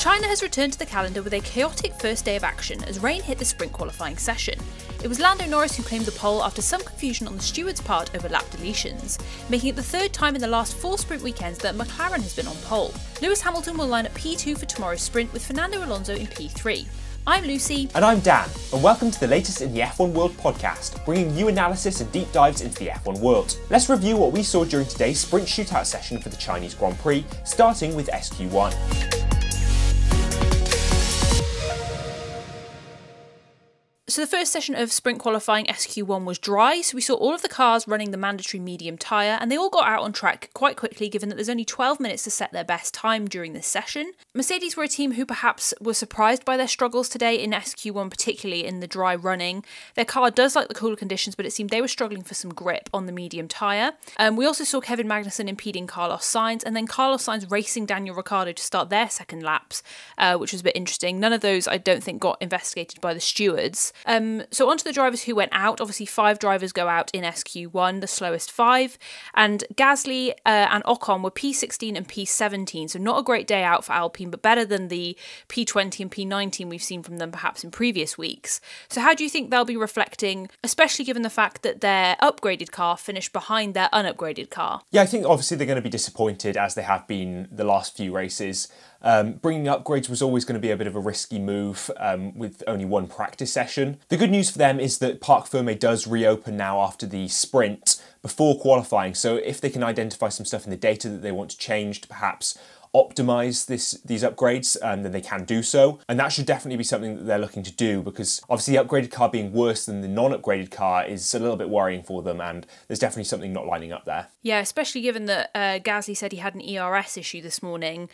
China has returned to the calendar with a chaotic first day of action as rain hit the sprint qualifying session. It was Lando Norris who claimed the pole after some confusion on the stewards' part over lap deletions, making it the third time in the last 4 sprint weekends that McLaren has been on pole. Lewis Hamilton will line up P2 for tomorrow's sprint with Fernando Alonso in P3. I'm Lucy. And I'm Dan, and welcome to the latest in the F1 World podcast, bringing you analysis and deep dives into the F1 world. Let's review what we saw during today's sprint shootout session for the Chinese Grand Prix, starting with SQ1. So the first session of sprint qualifying SQ1 was dry, so we saw all of the cars running the mandatory medium tyre, and they all got out on track quite quickly given that there's only 12 minutes to set their best time during this session. Mercedes were a team who perhaps were surprised by their struggles today in SQ1, particularly in the dry running. Their car does like the cooler conditions, but it seemed they were struggling for some grip on the medium tyre. We also saw Kevin Magnussen impeding Carlos Sainz, and then Carlos Sainz racing Daniel Ricciardo to start their second laps, which was a bit interesting. None of those I don't think got investigated by the stewards. So onto the drivers who went out. Obviously 5 drivers go out in SQ1, the slowest 5, and Gasly and Ocon were P16 and P17, so not a great day out for Alpine, but better than the P20 and P19 we've seen from them perhaps in previous weeks. So how do you think they'll be reflecting, especially given the fact that their upgraded car finished behind their unupgraded car? Yeah, I think obviously they're going to be disappointed, as they have been the last few races. Bringing upgrades was always going to be a bit of a risky move with only one practice session. The good news for them is that Parc Fermé does reopen now after the sprint before qualifying, so if they can identify some stuff in the data that they want to change to perhaps optimize these upgrades, then they can do so. And that should definitely be something that they're looking to do, because obviously the upgraded car being worse than the non-upgraded car is a little bit worrying for them, and there's definitely something not lining up there. Yeah, especially given that Gasly said he had an ERS issue this morning,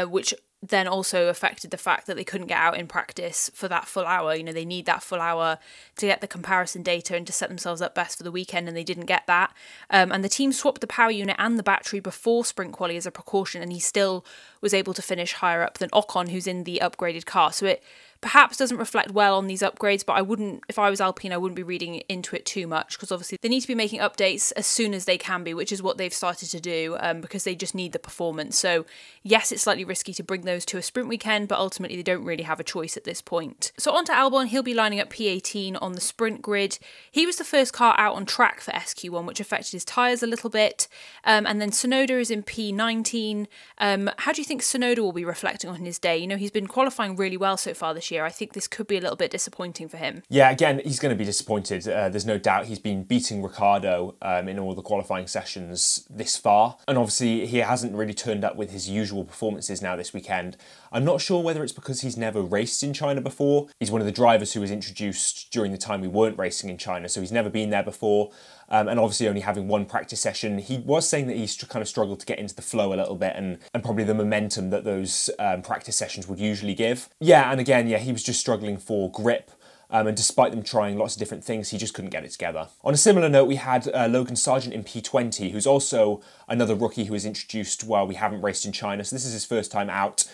which then also affected the fact that they couldn't get out in practice for that full hour. You know, they need that full hour to get the comparison data and to set themselves up best for the weekend, and they didn't get that. And the team swapped the power unit and the battery before sprint quali as a precaution, and he still was able to finish higher up than Ocon, who's in the upgraded car. So it perhaps doesn't reflect well on these upgrades, but if I was Alpine, I wouldn't be reading into it too much, because obviously they need to be making updates as soon as they can be, which is what they've started to do, because they just need the performance. So yes, it's slightly risky to bring those to a sprint weekend, but ultimately they don't really have a choice at this point. So on to Albon, he'll be lining up P18 on the sprint grid. He was the first car out on track for SQ1, which affected his tyres a little bit. And then Tsunoda is in P19. How do you think Tsunoda will be reflecting on his day? You know, he's been qualifying really well so far this year. I think this could be a little bit disappointing for him. Yeah, again, he's going to be disappointed. There's no doubt he's been beating Ricciardo in all the qualifying sessions this far. And obviously he hasn't really turned up with his usual performances now this weekend. I'm not sure whether it's because he's never raced in China before. He's one of the drivers who was introduced during the time we weren't racing in China, so he's never been there before. And obviously only having one practice session. He was saying that he's kind of struggled to get into the flow a little bit and probably the momentum that those practice sessions would usually give. Yeah, and again, he was just struggling for grip. And despite them trying lots of different things, he just couldn't get it together. On a similar note, we had Logan Sargent in P20, who's also another rookie who was introduced while we haven't raced in China, so this is his first time out.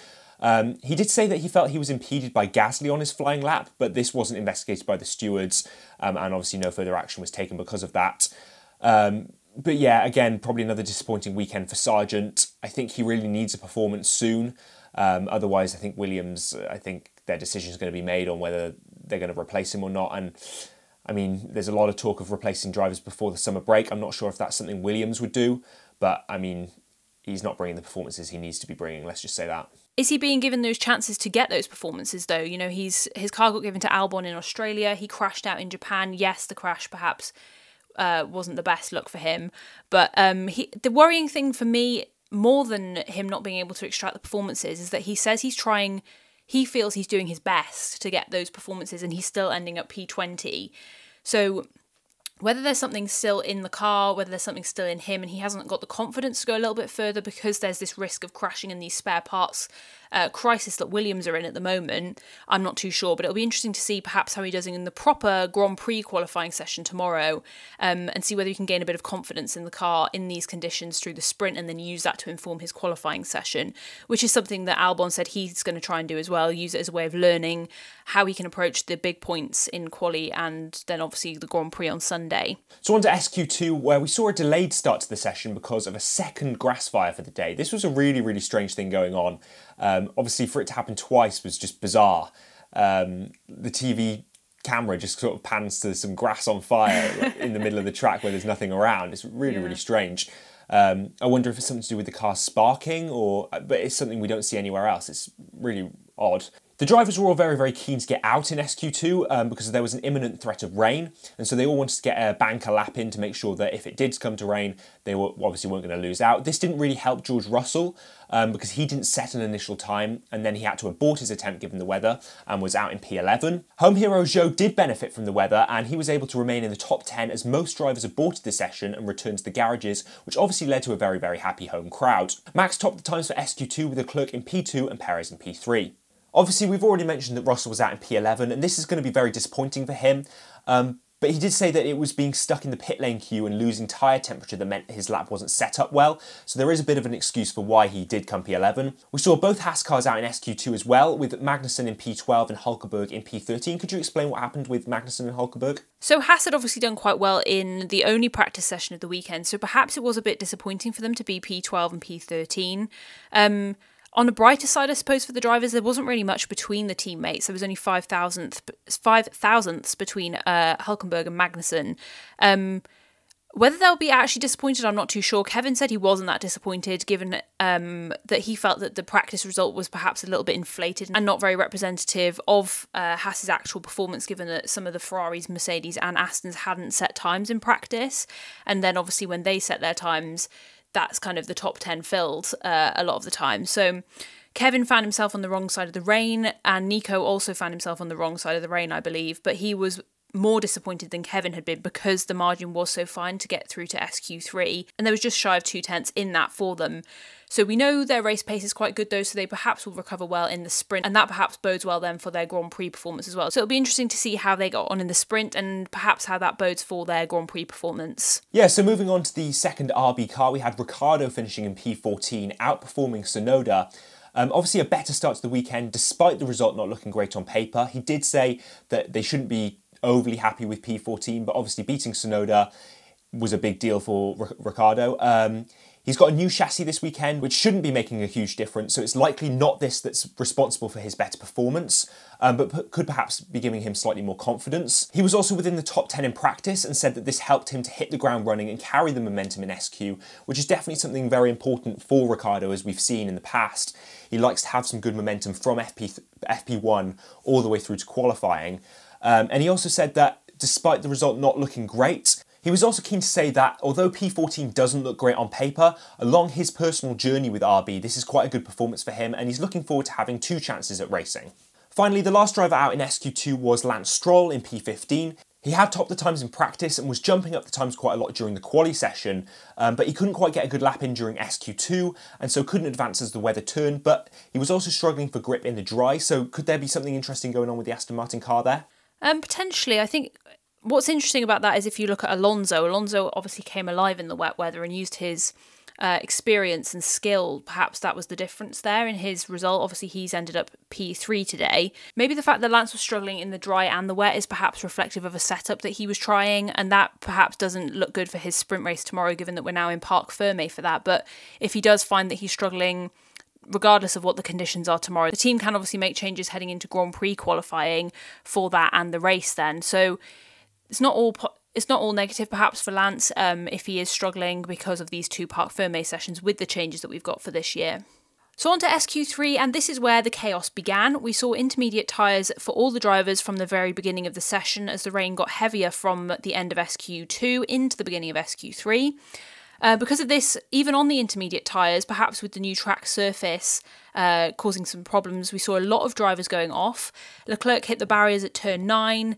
He did say that he felt he was impeded by Gasly on his flying lap, but this wasn't investigated by the stewards, and obviously no further action was taken because of that. But yeah, again, probably another disappointing weekend for Sargent. I think he really needs a performance soon. Otherwise, I think Williams, their decision is going to be made on whether they're going to replace him or not. And I mean, there's a lot of talk of replacing drivers before the summer break. I'm not sure if that's something Williams would do, but I mean, he's not bringing the performances he needs to be bringing, let's just say that. Is he being given those chances to get those performances though? You know, his car got given to Albon in Australia, he crashed out in Japan. Yes, the crash perhaps wasn't the best look for him, but the worrying thing for me, more than him not being able to extract the performances, is that he says he feels he's doing his best to get those performances and he's still ending up P20. So whether there's something still in the car, whether there's something still in him and he hasn't got the confidence to go a little bit further because there's this risk of crashing in these spare parts crisis that Williams are in at the moment, I'm not too sure. But it'll be interesting to see perhaps how he does in the proper Grand Prix qualifying session tomorrow, and see whether he can gain a bit of confidence in the car in these conditions through the sprint and then use that to inform his qualifying session, which is something that Albon said he's going to try and do as well, use it as a way of learning how he can approach the big points in quali and then obviously the Grand Prix on Sunday. Sunday. So on to SQ2, where we saw a delayed start to the session because of a second grass fire for the day. This was a really, really strange thing going on. Obviously, for it to happen twice was just bizarre. The TV camera just sort of pans to some grass on fire in the middle of the track where there's nothing around. It's really, really strange. I wonder if it's something to do with the car sparking, but it's something we don't see anywhere else. It's really odd. The drivers were all very, very keen to get out in SQ2 because there was an imminent threat of rain, and so they all wanted to get a banker lap in to make sure that if it did come to rain, they obviously weren't going to lose out. This didn't really help George Russell because he didn't set an initial time, and then he had to abort his attempt given the weather and was out in P11. Home hero Zhou did benefit from the weather, and he was able to remain in the top 10 as most drivers aborted the session and returned to the garages, which obviously led to a very, very happy home crowd. Max topped the times for SQ2 with Leclerc in P2 and Perez in P3. Obviously, we've already mentioned that Russell was out in P11, and this is going to be very disappointing for him. But he did say that it was being stuck in the pit lane queue and losing tyre temperature that meant his lap wasn't set up well, so there is a bit of an excuse for why he did come P11. We saw both Haas cars out in SQ2 as well, with Magnussen in P12 and Hulkenberg in P13. Could you explain what happened with Magnussen and Hulkenberg? So Haas had obviously done quite well in the only practice session of the weekend, so perhaps it was a bit disappointing for them to be P12 and P13. On the brighter side, I suppose, for the drivers, there wasn't really much between the teammates. There was only 5 thousandths between Hulkenberg and Magnussen. Whether they'll be actually disappointed, I'm not too sure. Kevin said he wasn't that disappointed, given that he felt that the practice result was perhaps a little bit inflated and not very representative of Haas's actual performance, given that some of the Ferraris, Mercedes and Astons hadn't set times in practice. And then obviously when they set their times, that's kind of the top 10 filled a lot of the time. So Kevin found himself on the wrong side of the rain, and Nico also found himself on the wrong side of the rain, I believe, but he was more disappointed than Kevin had been because the margin was so fine to get through to SQ3, and there was just shy of 0.2 in that for them. So we know their race pace is quite good though, so they perhaps will recover well in the sprint, and that perhaps bodes well then for their Grand Prix performance as well. So it'll be interesting to see how they got on in the sprint and perhaps how that bodes for their Grand Prix performance. Yeah, so moving on to the second RB car, we had Ricciardo finishing in P14, outperforming Tsunoda. Obviously a better start to the weekend despite the result not looking great on paper. He did say that they shouldn't be overly happy with P14, but obviously beating Tsunoda was a big deal for Ricciardo. He's got a new chassis this weekend, which shouldn't be making a huge difference, so it's likely not this that's responsible for his better performance, but could perhaps be giving him slightly more confidence. He was also within the top 10 in practice and said that this helped him to hit the ground running and carry the momentum in SQ, which is definitely something very important for Ricciardo, as we've seen in the past. He likes to have some good momentum from FP1 all the way through to qualifying. And he also said that despite the result not looking great, he was also keen to say that although P14 doesn't look great on paper, along his personal journey with RB, this is quite a good performance for him, and he's looking forward to having 2 chances at racing. Finally, the last driver out in SQ2 was Lance Stroll in P15. He had topped the times in practice and was jumping up the times quite a lot during the quali session, but he couldn't quite get a good lap in during SQ2, and so couldn't advance as the weather turned, but he was also struggling for grip in the dry, so could there be something interesting going on with the Aston Martin car there? Potentially. I think what's interesting about that is if you look at Alonso obviously came alive in the wet weather and used his experience and skill. Perhaps that was the difference there in his result. Obviously he's ended up P3 today. Maybe the fact that Lance was struggling in the dry and the wet is perhaps reflective of a setup that he was trying, and that perhaps doesn't look good for his sprint race tomorrow, given that we're now in Parc Fermé for that. But if he does find that he's struggling regardless of what the conditions are tomorrow, the team can obviously make changes heading into Grand Prix qualifying for that and the race then. So it's not all negative perhaps for Lance if he is struggling because of these 2 Parc Fermé sessions with the changes that we've got for this year. So on to SQ3, and this is where the chaos began. We saw intermediate tyres for all the drivers from the very beginning of the session as the rain got heavier from the end of SQ2 into the beginning of SQ3. Because of this, even on the intermediate tyres, perhaps with the new track surface causing some problems, we saw a lot of drivers going off. Leclerc hit the barriers at turn 9.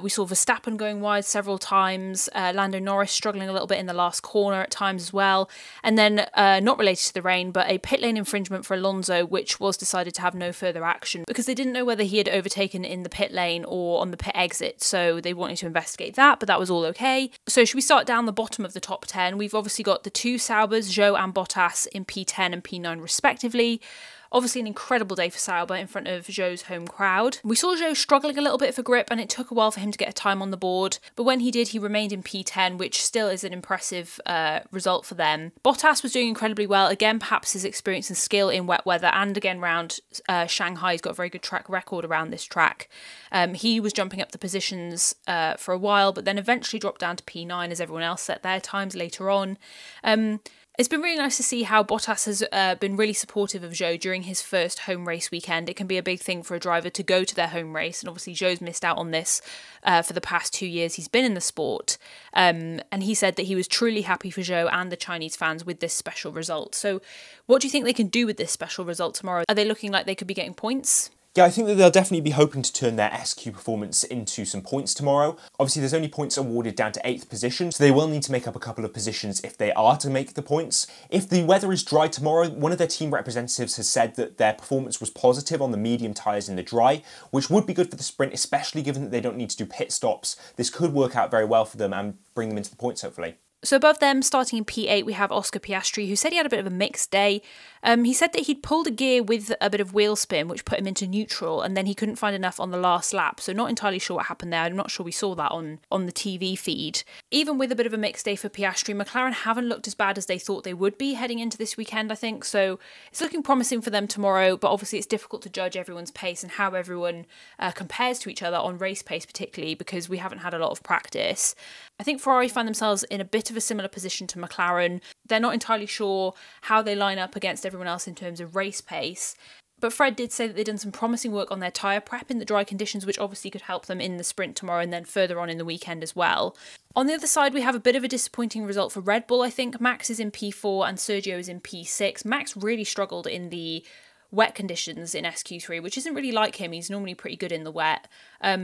We saw Verstappen going wide several times. Lando Norris struggling a little bit in the last corner at times as well. And then, not related to the rain, but a pit lane infringement for Alonso, which was decided to have no further action because they didn't know whether he had overtaken in the pit lane or on the pit exit. So they wanted to investigate that, but that was all okay. So should we start down the bottom of the top 10? We've obviously got the 2 Saubers, Zhou and Bottas in P10 and P9 respectively. Obviously an incredible day for Sauber in front of Zhou's home crowd. We saw Zhou struggling a little bit for grip, and it took a while for him to get a time on the board, but when he did, he remained in P10, which still is an impressive result for them. Bottas was doing incredibly well, again perhaps his experience and skill in wet weather, and again round Shanghai, he's got a very good track record around this track. He was jumping up the positions for a while, but then eventually dropped down to P9 as everyone else set their times later on. It's been really nice to see how Bottas has been really supportive of Zhou during his first home race weekend. It can be a big thing for a driver to go to their home race, and obviously Zhou's missed out on this for the past 2 years he's been in the sport. And he said that he was truly happy for Zhou and the Chinese fans with this special result. So what do you think they can do with this special result tomorrow? Are they looking like they could be getting points? Yeah, I think that they'll definitely be hoping to turn their SQ performance into some points tomorrow. Obviously, there's only points awarded down to 8th position, so they will need to make up a couple of positions if they are to make the points. If the weather is dry tomorrow, one of their team representatives has said that their performance was positive on the medium tyres in the dry, which would be good for the sprint, especially given that they don't need to do pit stops. This could work out very well for them and bring them into the points, hopefully. So above them, starting in P8, we have Oscar Piastri, who said he had a bit of a mixed day. He said that he'd pulled a gear with a bit of wheel spin, which put him into neutral, and then he couldn't find enough on the last lap. So not entirely sure what happened there. I'm not sure we saw that on the TV feed. Even with a bit of a mixed day for Piastri, McLaren haven't looked as bad as they thought they would be heading into this weekend, I think. So it's looking promising for them tomorrow, but obviously it's difficult to judge everyone's pace and how everyone compares to each other on race pace, particularly because we haven't had a lot of practice. I think Ferrari find themselves in a bit of a similar position to McLaren. They're not entirely sure how they line up against everyone else in terms of race pace. But Fred did say that they'd done some promising work on their tyre prep in the dry conditions, which obviously could help them in the sprint tomorrow and then further on in the weekend as well. On the other side, we have a bit of a disappointing result for Red Bull, I think. Max is in P4 and Sergio is in P6. Max really struggled in the wet conditions in SQ3, which isn't really like him. He's normally pretty good in the wet.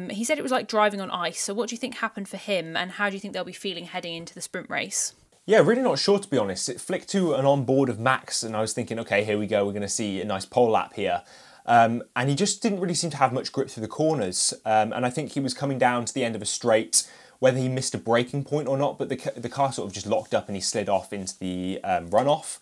He said it was like driving on ice. So what do you think happened for him, and how do you think they'll be feeling heading into the sprint race? Yeah, really not sure, to be honest. It flicked to an on-board of Max, and I was thinking, okay, here we go, we're going to see a nice pole lap here. And he just didn't really seem to have much grip through the corners. And I think he was coming down to the end of a straight, whether he missed a braking point or not, but the car sort of just locked up and he slid off into the runoff.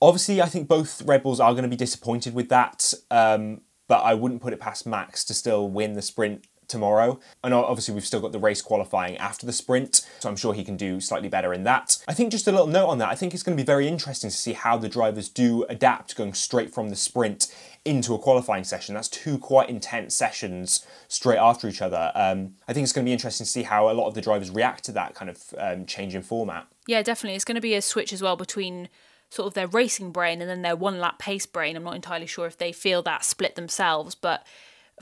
Obviously, I think both Red Bulls are going to be disappointed with that, but I wouldn't put it past Max to still win the sprint tomorrow. And obviously we've still got the race qualifying after the sprint, so I'm sure he can do slightly better in that. I think just a little note on that, I think it's going to be very interesting to see how the drivers do adapt going straight from the sprint into a qualifying session. That's two quite intense sessions straight after each other. I think it's going to be interesting to see how a lot of the drivers react to that kind of change in format. Yeah, definitely. It's going to be a switch as well between sort of their racing brain and then their one-lap pace brain. I'm not entirely sure if they feel that split themselves, but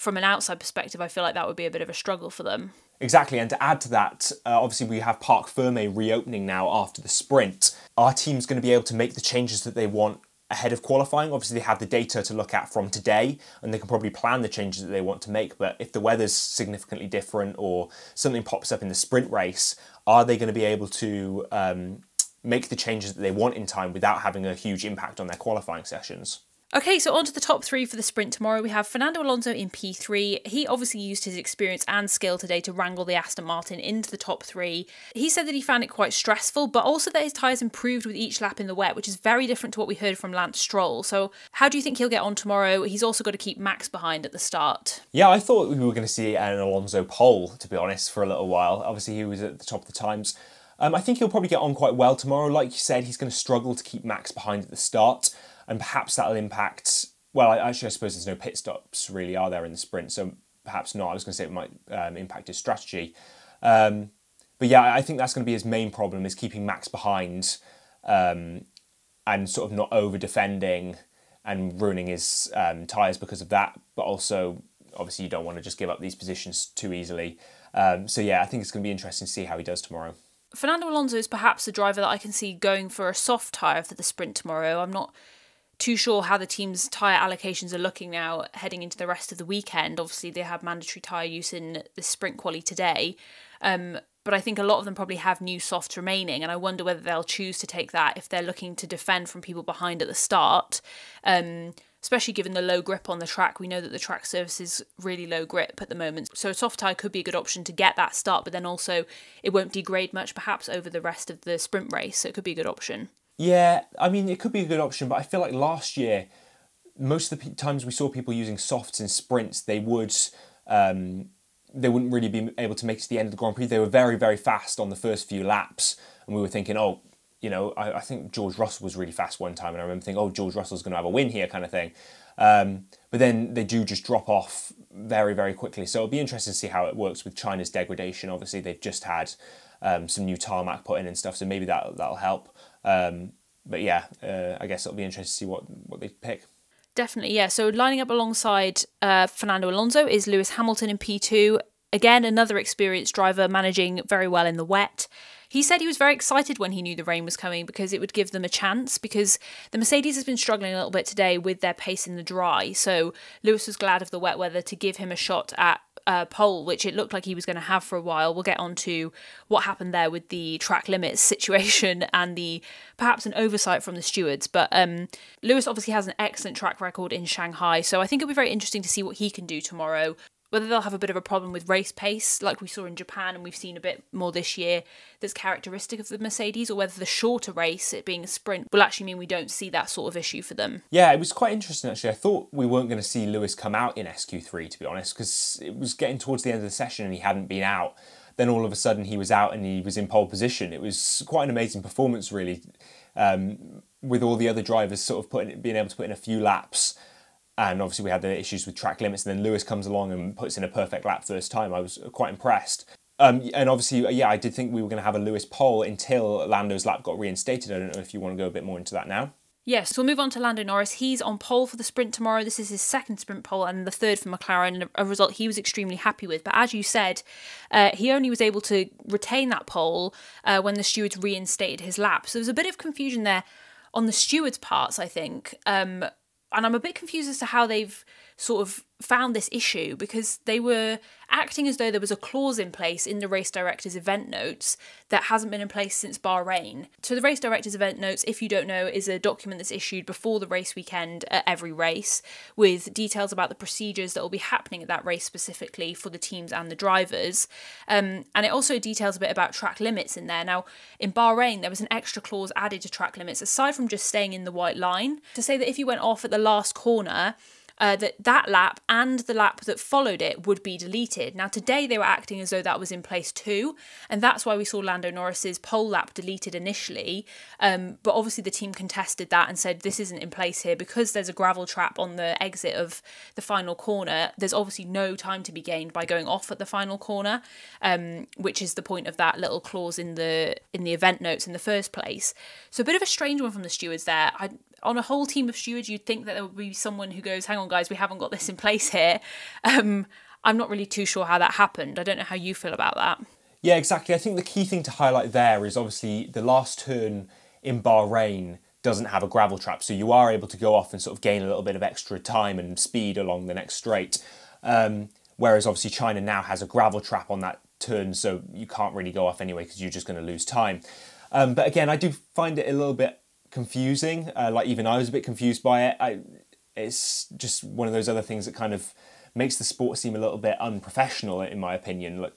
from an outside perspective, I feel like that would be a bit of a struggle for them. Exactly, and to add to that, obviously we have Parc Fermé reopening now after the sprint. Our team's going to be able to make the changes that they want ahead of qualifying. Obviously they have the data to look at from today, and they can probably plan the changes that they want to make, but if the weather's significantly different or something pops up in the sprint race, are they going to be able to make the changes that they want in time without having a huge impact on their qualifying sessions? Okay, so on to the top three for the sprint tomorrow. We have Fernando Alonso in P3. He obviously used his experience and skill today to wrangle the Aston Martin into the top three. He said that he found it quite stressful, but also that his tyres improved with each lap in the wet, which is very different to what we heard from Lance Stroll. So how do you think he'll get on tomorrow? He's also got to keep Max behind at the start. Yeah, I thought we were going to see an Alonso pole, to be honest, for a little while. Obviously he was at the top of the times. I think he'll probably get on quite well tomorrow. Like you said, he's going to struggle to keep Max behind at the start, and perhaps that'll impact... Well, actually, I suppose there's no pit stops, really, are there, in the sprint? So perhaps not. I was going to say it might impact his strategy. But yeah, I think that's going to be his main problem, is keeping Max behind and sort of not over-defending and ruining his tyres because of that. But also, obviously, you don't want to just give up these positions too easily. So yeah, I think it's going to be interesting to see how he does tomorrow. Fernando Alonso is perhaps the driver that I can see going for a soft tyre for the sprint tomorrow. I'm not too sure how the team's tyre allocations are looking now heading into the rest of the weekend. Obviously, they have mandatory tyre use in the sprint quali today. But I think a lot of them probably have new softs remaining, and I wonder whether they'll choose to take that if they're looking to defend from people behind at the start, especially given the low grip on the track. We know that the track surface is really low grip at the moment, so a soft tyre could be a good option to get that start, but then also it won't degrade much perhaps over the rest of the sprint race, so it could be a good option. Yeah, I mean, it could be a good option, but I feel like last year most of the times we saw people using softs in sprints, they wouldn't really be able to make it to the end of the Grand Prix. They were very, very fast on the first few laps, and we were thinking, oh, you know, I think George Russell was really fast one time, and I remember thinking, oh, George Russell's going to have a win here, kind of thing. But then they do just drop off very, very quickly. So it'll be interesting to see how it works with China's degradation. Obviously, they've just had some new tarmac put in and stuff, so maybe that'll help. But yeah, I guess it'll be interesting to see what they pick. Definitely, yeah. So lining up alongside Fernando Alonso is Lewis Hamilton in P2. Again, another experienced driver managing very well in the wet. He said he was very excited when he knew the rain was coming because it would give them a chance, because the Mercedes has been struggling a little bit today with their pace in the dry. So Lewis was glad of the wet weather to give him a shot at pole, which it looked like he was going to have for a while. We'll get on to what happened there with the track limits situation and perhaps an oversight from the stewards. But Lewis obviously has an excellent track record in Shanghai, so I think it'll be very interesting to see what he can do tomorrow. Whether they'll have a bit of a problem with race pace, like we saw in Japan and we've seen a bit more this year, that's characteristic of the Mercedes, or whether the shorter race, it being a sprint, will actually mean we don't see that sort of issue for them. Yeah, it was quite interesting actually. I thought we weren't going to see Lewis come out in SQ3, to be honest, because it was getting towards the end of the session and he hadn't been out. Then all of a sudden he was out and he was in pole position. It was quite an amazing performance, really, with all the other drivers sort of being able to put in a few laps. And obviously we had the issues with track limits, and then Lewis comes along and puts in a perfect lap first time. I was quite impressed. And obviously, yeah, I did think we were going to have a Lewis pole until Lando's lap got reinstated. I don't know if you want to go a bit more into that now. Yes, so we'll move on to Lando Norris. He's on pole for the sprint tomorrow. This is his second sprint pole and the third for McLaren, a result he was extremely happy with. But as you said, he only was able to retain that pole when the stewards reinstated his lap. So there's a bit of confusion there on the stewards' parts, I think. And I'm a bit confused as to how they've sort of found this issue, because they were acting as though there was a clause in place in the race director's event notes that hasn't been in place since Bahrain. So the race director's event notes, if you don't know, is a document that's issued before the race weekend at every race with details about the procedures that will be happening at that race specifically for the teams and the drivers. And it also details a bit about track limits in there. Now, in Bahrain, there was an extra clause added to track limits, aside from just staying in the white line, to say that if you went off at the last corner, that lap and the lap that followed it would be deleted. Now today they were acting as though that was in place too, and that's why we saw Lando Norris's pole lap deleted initially, but obviously the team contested that and said this isn't in place here because there's a gravel trap on the exit of the final corner. There's obviously no time to be gained by going off at the final corner, which is the point of that little clause in the event notes in the first place. So a bit of a strange one from the stewards there. On a whole team of stewards, you'd think that there would be someone who goes, hang on guys, we haven't got this in place here. I'm not really too sure how that happened. I don't know how you feel about that. Yeah, exactly. I think the key thing to highlight there is obviously the last turn in Bahrain doesn't have a gravel trap, so you are able to go off and sort of gain a little bit of extra time and speed along the next straight. Whereas obviously China now has a gravel trap on that turn, so you can't really go off anyway because you're just going to lose time. But again, I do find it a little bit confusing. Like even I was a bit confused by it. It's just one of those other things that kind of makes the sport seem a little bit unprofessional, in my opinion. Like,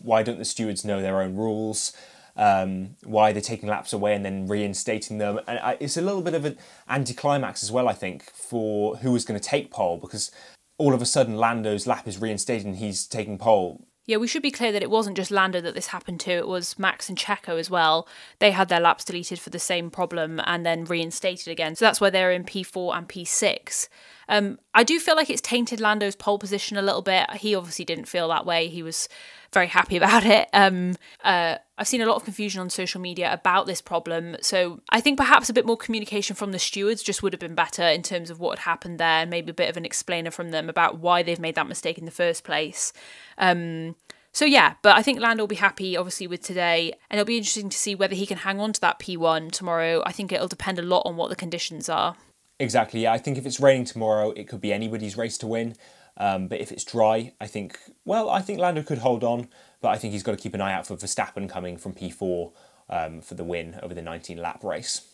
why don't the stewards know their own rules? Why are they taking laps away and then reinstating them? And it's a little bit of an anticlimax as well, I think, for who was going to take pole, because all of a sudden Lando's lap is reinstated and he's taking pole. Yeah, we should be clear that it wasn't just Lando that this happened to, it was Max and Checo as well. They had their laps deleted for the same problem and then reinstated again. So that's why they're in P4 and P6. I do feel like it's tainted Lando's pole position a little bit. He obviously didn't feel that way. He was very happy about it. I've seen a lot of confusion on social media about this problem. So I think perhaps a bit more communication from the stewards just would have been better in terms of what had happened there, and maybe a bit of an explainer from them about why they've made that mistake in the first place. So yeah, but I think Lando will be happy, obviously, with today, and it'll be interesting to see whether he can hang on to that P1 tomorrow. I think it'll depend a lot on what the conditions are. Exactly, yeah. I think if it's raining tomorrow, it could be anybody's race to win. But if it's dry, I think Lando could hold on, but I think he's got to keep an eye out for Verstappen coming from P4 for the win over the 19-lap race.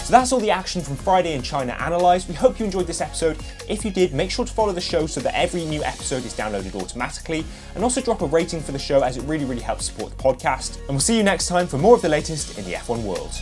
So that's all the action from Friday in China analysed. We hope you enjoyed this episode. If you did, make sure to follow the show so that every new episode is downloaded automatically, and also drop a rating for the show as it really, really helps support the podcast. And we'll see you next time for more of the latest in the F1 world.